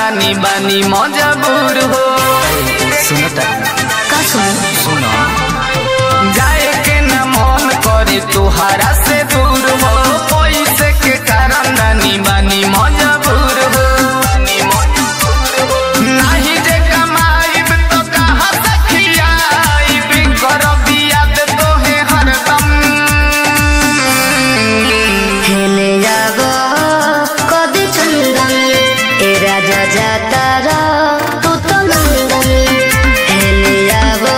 रानी बानी मजबूर हो। सुनता का सुनो जाए के न मन करे तुहारा से दूर हो, पैसे के कारण रानी बानी मजबूर हो। नहीं जे कमाईब तो कहाँ से खियाईब, करब याद तोहे हरदम। हेले जाबो कदी चंदन ए राजा जाता रा तू तो नंदन। हेले जाबो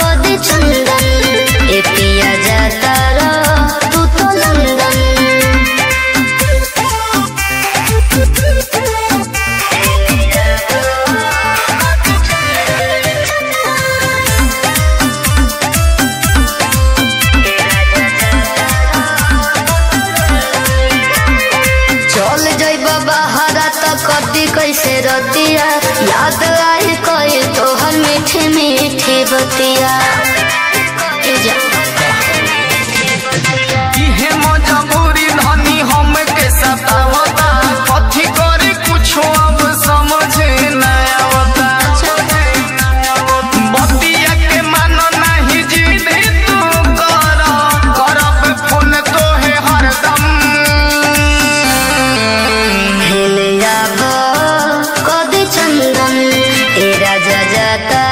कदी चंदन ए पिया जाता रा तू तो नंदन। चल जाइबा बहारा तो कदी कैसे रतिया, याद आई कोई तोहर मीठी मीठी बतिया। इहे मजबूरी धनी हम के सतावता, कथी करे कुछो अब समझे न आवता। बतिया के मानो नहीं जिद तू कर, करब फोन तोहे हरदम। हेले जाबो कदी चंदन ए राजा जाता